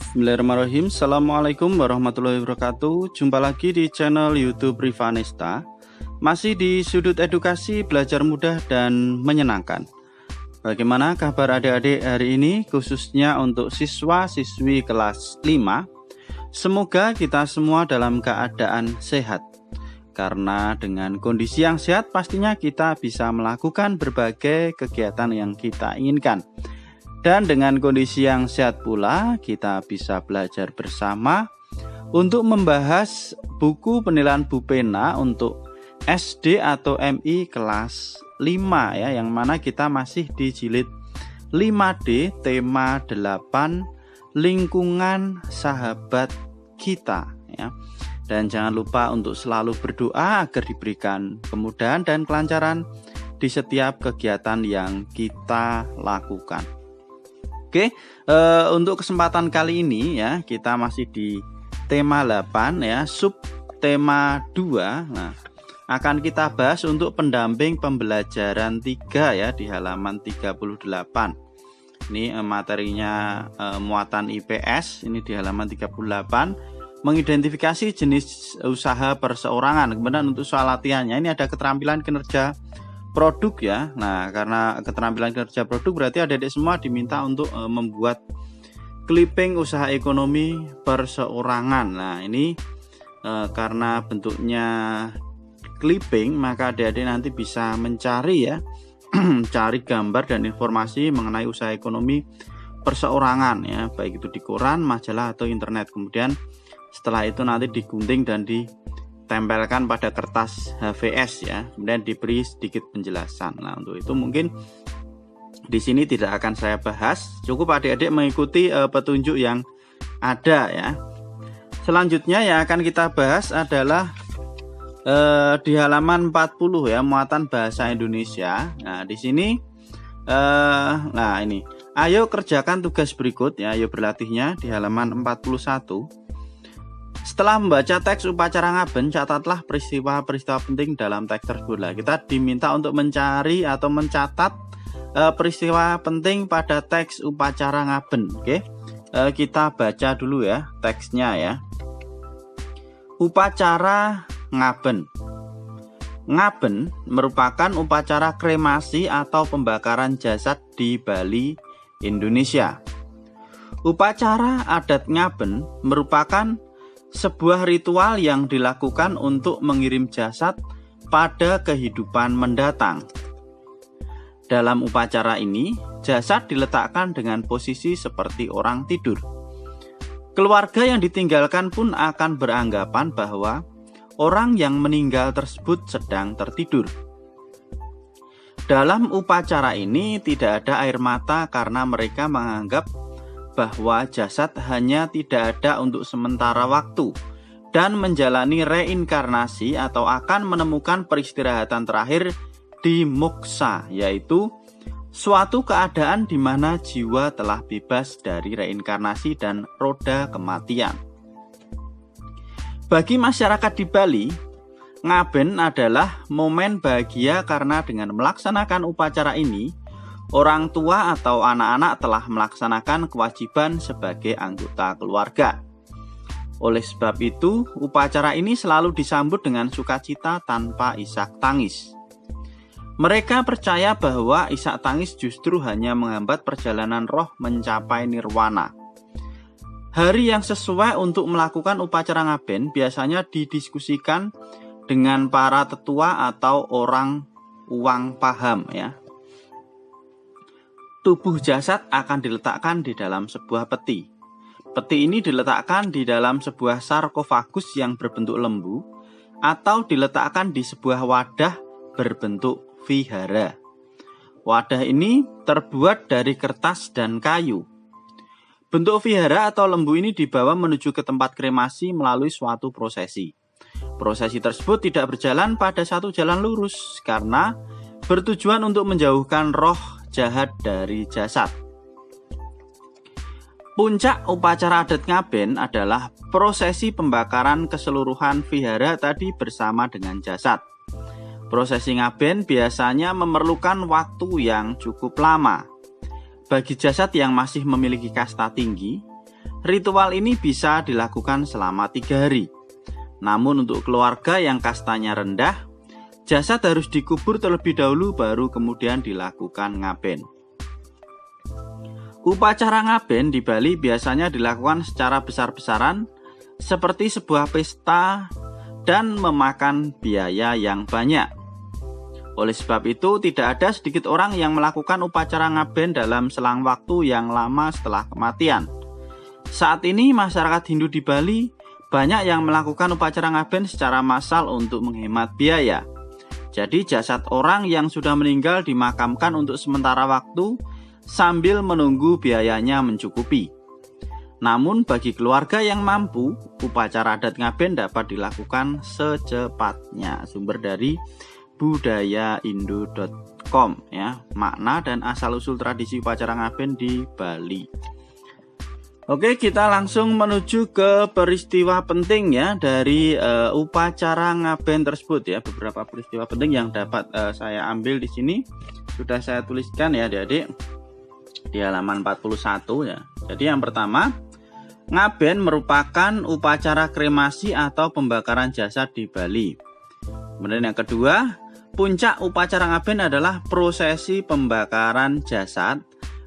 Bismillahirrahmanirrahim. Assalamualaikum warahmatullahi wabarakatuh. Jumpa lagi di channel YouTube Rivanesta. Masih di sudut edukasi, belajar mudah dan menyenangkan. Bagaimana kabar adik-adik hari ini, khususnya untuk siswa-siswi kelas 5? Semoga kita semua dalam keadaan sehat. Karena dengan kondisi yang sehat pastinya kita bisa melakukan berbagai kegiatan yang kita inginkan. Dan dengan kondisi yang sehat pula, kita bisa belajar bersama untuk membahas buku penilaian Bu Pena untuk SD atau MI kelas 5 ya, yang mana kita masih di jilid 5D tema 8 lingkungan sahabat kita ya. Dan jangan lupa untuk selalu berdoa agar diberikan kemudahan dan kelancaran di setiap kegiatan yang kita lakukan. Oke, untuk kesempatan kali ini ya, kita masih di tema 8 ya, sub tema 2. Nah, akan kita bahas untuk pendamping pembelajaran 3 ya, di halaman 38. Ini materinya muatan IPS, ini di halaman 38. Mengidentifikasi jenis usaha perseorangan. Kemudian untuk soal latihannya, ini ada keterampilan kinerja produk ya. Nah, karena keterampilan kerja produk berarti adik-adik semua diminta untuk membuat clipping usaha ekonomi perseorangan. Nah, ini karena bentuknya clipping, maka adik-adik nanti bisa mencari ya, cari gambar dan informasi mengenai usaha ekonomi perseorangan ya, baik itu di koran, majalah atau internet. Kemudian setelah itu nanti digunting dan ditempelkan pada kertas HVS ya, kemudian diberi sedikit penjelasan. Nah, untuk itu mungkin di sini tidak akan saya bahas, cukup adik-adik mengikuti petunjuk yang ada ya. Selanjutnya yang akan kita bahas adalah di halaman 40 ya, muatan bahasa Indonesia. Nah, di sini nah ini, ayo kerjakan tugas berikut ya, ayo berlatihnya di halaman 41. Setelah membaca teks upacara ngaben, catatlah peristiwa-peristiwa penting dalam teks tersebut. Lah, kita diminta untuk mencari atau mencatat peristiwa penting pada teks upacara ngaben. Oke, kita baca dulu ya teksnya ya. Upacara ngaben. Ngaben merupakan upacara kremasi atau pembakaran jasad di Bali, Indonesia. Upacara adat ngaben merupakan sebuah ritual yang dilakukan untuk mengirim jasad pada kehidupan mendatang. Dalam upacara ini, jasad diletakkan dengan posisi seperti orang tidur. Keluarga yang ditinggalkan pun akan beranggapan bahwa orang yang meninggal tersebut sedang tertidur. Dalam upacara ini tidak ada air mata karena mereka menganggap bahwa jasad hanya tidak ada untuk sementara waktu dan menjalani reinkarnasi atau akan menemukan peristirahatan terakhir di moksa, yaitu suatu keadaan di mana jiwa telah bebas dari reinkarnasi dan roda kematian. Bagi masyarakat di Bali, ngaben adalah momen bahagia karena dengan melaksanakan upacara ini, orang tua atau anak-anak telah melaksanakan kewajiban sebagai anggota keluarga. Oleh sebab itu, upacara ini selalu disambut dengan sukacita tanpa isak tangis. Mereka percaya bahwa isak tangis justru hanya menghambat perjalanan roh mencapai nirwana. Hari yang sesuai untuk melakukan upacara ngaben biasanya didiskusikan dengan para tetua atau orang uang paham ya. Tubuh jasad akan diletakkan di dalam sebuah peti. Peti ini diletakkan di dalam sebuah sarkofagus yang berbentuk lembu atau diletakkan di sebuah wadah berbentuk vihara. Wadah ini terbuat dari kertas dan kayu. Bentuk vihara atau lembu ini dibawa menuju ke tempat kremasi melalui suatu prosesi. Prosesi tersebut tidak berjalan pada satu jalan lurus karena bertujuan untuk menjauhkan roh jahat dari jasad. Puncak upacara adat ngaben adalah prosesi pembakaran keseluruhan vihara tadi bersama dengan jasad. Prosesi ngaben biasanya memerlukan waktu yang cukup lama. Bagi jasad yang masih memiliki kasta tinggi, Ritual ini bisa dilakukan selama 3 hari. Namun untuk keluarga yang kastanya rendah, jasad harus dikubur terlebih dahulu baru kemudian dilakukan ngaben. Upacara ngaben di Bali biasanya dilakukan secara besar-besaran seperti sebuah pesta dan memakan biaya yang banyak. Oleh sebab itu, tidak ada sedikit orang yang melakukan upacara ngaben dalam selang waktu yang lama setelah kematian. Saat ini masyarakat Hindu di Bali banyak yang melakukan upacara ngaben secara massal untuk menghemat biaya. Jadi jasad orang yang sudah meninggal dimakamkan untuk sementara waktu sambil menunggu biayanya mencukupi. Namun bagi keluarga yang mampu, upacara adat ngaben dapat dilakukan secepatnya. Sumber dari budayaindo.com ya, makna dan asal-usul tradisi upacara ngaben di Bali. Oke, kita langsung menuju ke peristiwa penting ya dari upacara ngaben tersebut ya. Beberapa peristiwa penting yang dapat saya ambil di sini sudah saya tuliskan ya adik-adik di halaman 41 ya. Jadi yang pertama, ngaben merupakan upacara kremasi atau pembakaran jasad di Bali. Kemudian yang kedua, puncak upacara ngaben adalah prosesi pembakaran jasad.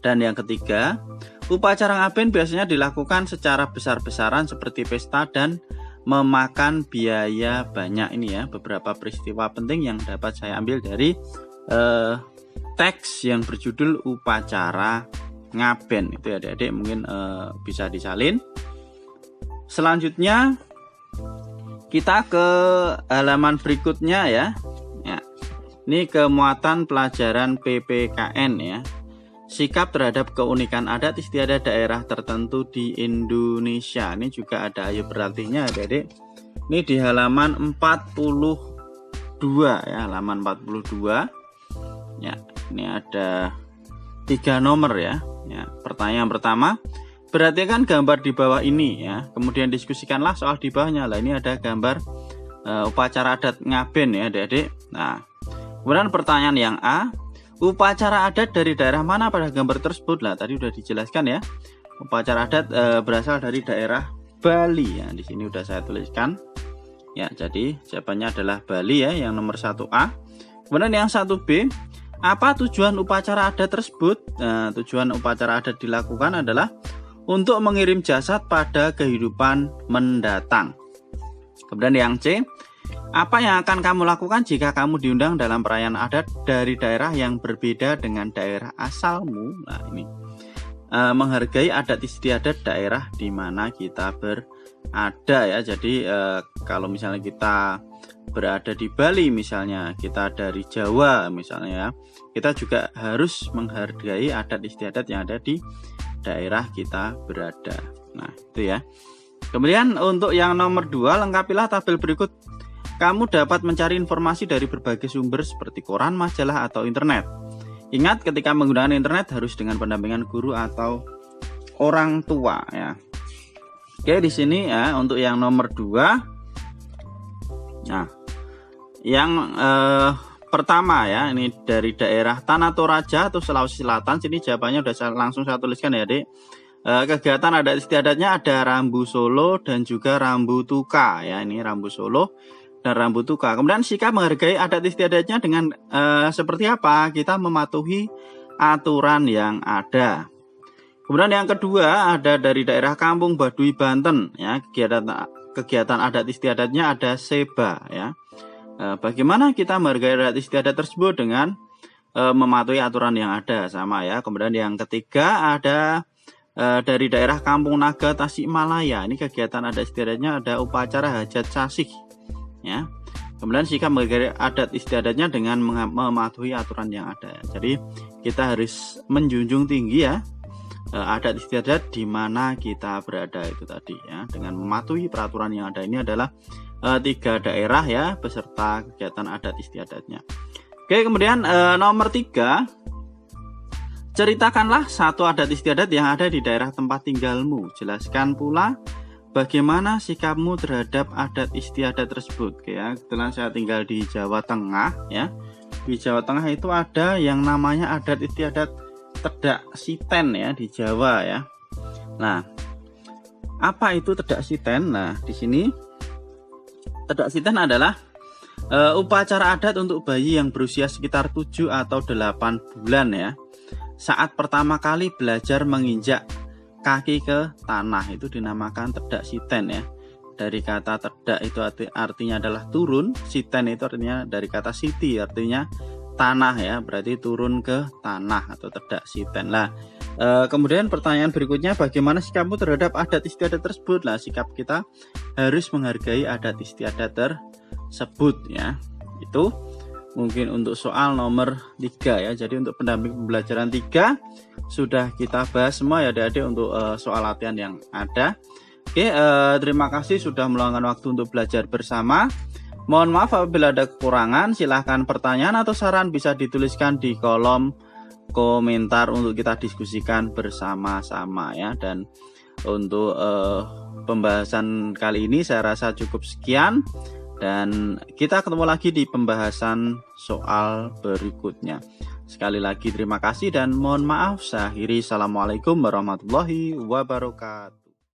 Dan yang ketiga, upacara ngaben biasanya dilakukan secara besar-besaran seperti pesta dan memakan biaya banyak. Ini ya beberapa peristiwa penting yang dapat saya ambil dari teks yang berjudul upacara ngaben. Itu ya adik-adik mungkin bisa disalin. Selanjutnya kita ke halaman berikutnya ya. Ini kemuatan pelajaran PPKN ya. Sikap terhadap keunikan adat istiadat daerah tertentu di Indonesia. Ini juga ada ayo berlatihnya adik-adik. Ini di halaman 42 ya, halaman 42. Ya, ini ada 3 nomor ya. Ya, pertanyaan pertama, perhatikan gambar di bawah ini ya. Kemudian diskusikanlah soal di bawahnya. Lah ini ada gambar upacara adat ngaben ya adik-adik. Nah, kemudian pertanyaan yang A, upacara adat dari daerah mana pada gambar tersebut? Lah tadi udah dijelaskan ya. Upacara adat berasal dari daerah Bali ya. Di sini udah saya tuliskan. Ya, jadi jawabannya adalah Bali ya, yang nomor 1A. Kemudian yang 1B, apa tujuan upacara adat tersebut? Tujuan upacara adat dilakukan adalah untuk mengirim jasad pada kehidupan mendatang. Kemudian yang C, apa yang akan kamu lakukan jika kamu diundang dalam perayaan adat dari daerah yang berbeda dengan daerah asalmu? Nah ini menghargai adat istiadat daerah di mana kita berada ya. Jadi kalau misalnya kita berada di Bali misalnya, kita dari Jawa misalnya ya, kita juga harus menghargai adat istiadat yang ada di daerah kita berada. Nah itu ya. Kemudian untuk yang nomor 2, lengkapilah tabel berikut. Kamu dapat mencari informasi dari berbagai sumber seperti koran, majalah, atau internet. Ingat, ketika menggunakan internet harus dengan pendampingan guru atau orang tua ya. Oke, di sini ya untuk yang nomor 2. Nah, yang pertama ya, ini dari daerah Tanah Toraja atau Sulawesi Selatan. Sini jawabannya udah langsung saya tuliskan ya, Adik. Kegiatan adat istiadatnya ada Rambu Solo dan juga Rambu Tuka ya. Ini Rambu Solo dan Rambu Tuka. Kemudian sikap menghargai adat istiadatnya dengan seperti apa? Kita mematuhi aturan yang ada. Kemudian yang kedua ada dari daerah Kampung Baduy Banten ya. Kegiatan adat istiadatnya ada Seba ya. Bagaimana kita menghargai adat istiadat tersebut? Dengan mematuhi aturan yang ada, sama ya. Kemudian yang ketiga ada dari daerah Kampung Naga Tasikmalaya. Ini kegiatan adat istiadatnya ada upacara hajat sasih ya. Kemudian sikap menghargai adat istiadatnya dengan mematuhi aturan yang ada. Jadi kita harus menjunjung tinggi ya adat istiadat di mana kita berada itu tadi ya, dengan mematuhi peraturan yang ada. Ini adalah 3 daerah ya beserta kegiatan adat istiadatnya. Oke, kemudian nomor 3, ceritakanlah satu adat istiadat yang ada di daerah tempat tinggalmu. Jelaskan pula bagaimana sikapmu terhadap adat istiadat tersebut. Oke ya, kebetulan saya tinggal di Jawa Tengah ya. Di Jawa Tengah itu ada yang namanya adat istiadat Tedak Siten ya di Jawa ya. Nah, Apa itu tedak siten? Nah, di sini tedak siten adalah upacara adat untuk bayi yang berusia sekitar 7 atau 8 bulan ya. Saat pertama kali belajar menginjak kaki ke tanah, itu dinamakan tedak siten ya. Dari kata tedak itu artinya adalah turun, siten itu artinya dari kata siti, artinya tanah ya, berarti turun ke tanah atau tedak siten. Lah, kemudian pertanyaan berikutnya, bagaimana sikapmu terhadap adat istiadat tersebut? Lah, sikap kita harus menghargai adat istiadat tersebut ya. Itu mungkin untuk soal nomor 3 ya. Jadi untuk pendamping pembelajaran 3 sudah kita bahas semua ya adik-adik untuk soal latihan yang ada. Oke, terima kasih sudah meluangkan waktu untuk belajar bersama. Mohon maaf apabila ada kekurangan. Silahkan pertanyaan atau saran bisa dituliskan di kolom komentar untuk kita diskusikan bersama-sama ya. Dan untuk pembahasan kali ini saya rasa cukup sekian. Dan kita ketemu lagi di pembahasan soal berikutnya. Sekali lagi terima kasih dan mohon maaf. Saya akhiri. Assalamualaikum warahmatullahi wabarakatuh.